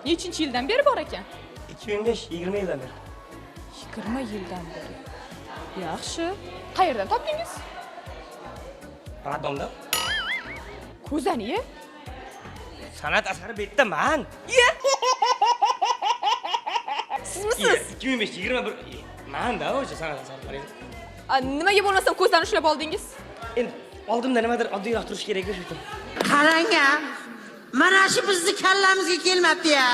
Nechinchi yildan beri bor ekan? 2005-20 yildan beri. 20 yildan beri. Yaxshi. Qayerdan topdingiz? Radomda. Ko'zani-ye? San'at asari betda man. Sizmisiz? 2005-21 manda o'sha san'at asari. Nimaga bo'lmasam ko'zdan ushlab oldingiz? Endi oldimda nimadir oddiyroq turish kerak shu uchun. Qarang-a. Mana shu bizni kallamizga kelmabdi-ya.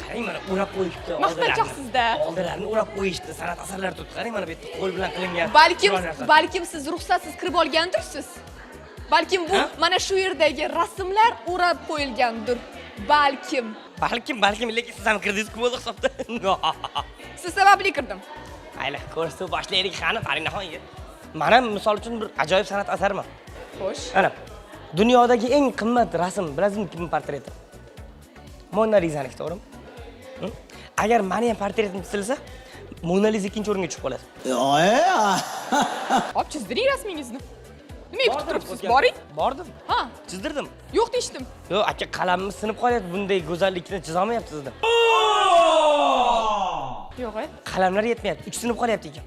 Qarang mana o'rab qo'yishdi. Maqtanchoqsizda. Oldilarini o'rab qo'yishdi, san'at asarlari turibdi. Qarang mana bu yerda qo'l bilan qilingan. Balkim siz ruxsatsiz kirib olgandirsiz. Balkim bu mana shu yerdagi rasmlar o'rab qo'yilgandir. Balkim, lekin siz ham kirdingiz-ku bo'ldi hisobda. siz sababli kirdim. Mayli, ko'rsatib boshlaylik qani, Farinaxon. Mana misol uchun bir ajoyib san'at asariman. Xo'sh. Ana, dunyodagi eng qimmat rasm, bilasizmi kim portreti? Mona Lisa'niki, to'g'rimi? Agar meni ham portretim chizilsa, Mona Lisa ikkinchi o'ringa tushib qoladi. Hop, chizdiring rasmingizni. Nimaga kutib turibsiz? Boring. Bordim. Ha, Chizdirdim. yo'q deyishdim. Yo'q, aka qalamimiz sinib qolyapti, bunday go'zallikni chiza olmayapsiz sizda. Yo'q, Qalamlar yetmayapti, uch sinib qolyapti ekan.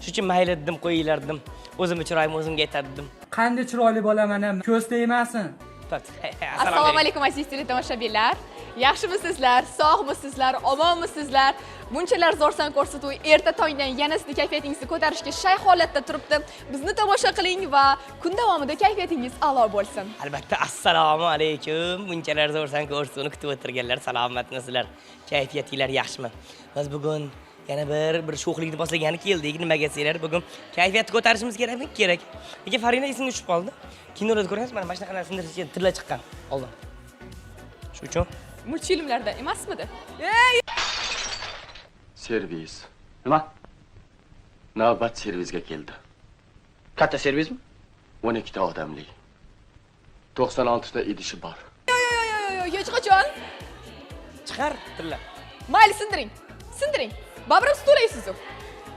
Shuning uchun mayli dedim, qo'yinglar dedim. O'zimni chiroyim o'zimga aytadi dedim. Qanday chiroyli bo'laman ham, ko'z tegmasin. Assalomu alaykum aziz tomoshabinlar. Yaxshimisizlar? Sog'misizlar? Omonmisizlar? Bunchalar zo'rsan ko'rsatuv erta tongdan yana sizni kayfiyatingizni ko'tarishga shay holatda turibdi. Bizni tomosha qiling va kun davomida kayfiyatingiz a'lo bo'lsin. Albatta, assalomu alaykum. Bunchalar zo'rsan ko'rsatuvni kutib o'tirganlar, salomatmisizlar? Kayfiyatinglar yaxshimi? Biz bugun yana bir sho'xlikni boshlagani keldik. Nimaga desanglar, bugun kayfiyatni ko'tarishimiz kerakmi? Kerak. Lekin Farina esimga tushib qoldi. Kinolarda ko'rgansiz, mana shunaqa narsani tilla chiqqan. Oldin. Shu uchun Multfilmlarda emasmidi? Servis. Nima? Navbat servisga keldi. Katta servismi? 12 ta odamli. 96 ta idishi bor. Hech qachon. chiqar tilla. Mayli, sindiring. Sindiring. Babram sto'laysiz-ku.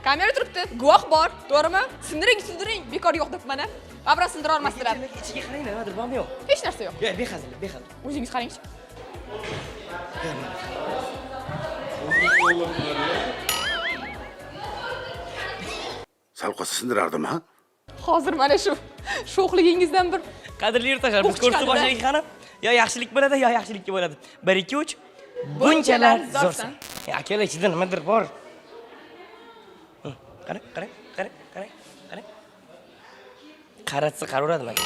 Kamera turibdi, guvoh bor, to'g'rimi? Sindiring, bekor yo'q deb mana. Babram sindira olmasdilar. Ichiga qaranglar, nimadir bormi yo'q? Hech narsa yo'q. Yo'q, behazil. O'zingiz qarang-chi. Sal qo'sa sindirardim, ha? Hozir mana shu sho'xligingizdan bir Qadrli yurtdoshlar, biz ko'rsatib boshlaylik qani. Yo yaxshilik bo'ladi, yo yaxshilikka bo'ladi. 1 2 3 bunchalar zo'rsan. Akalar ichida nimadir bor. Qarang. Qaratsa qaraveradi menga.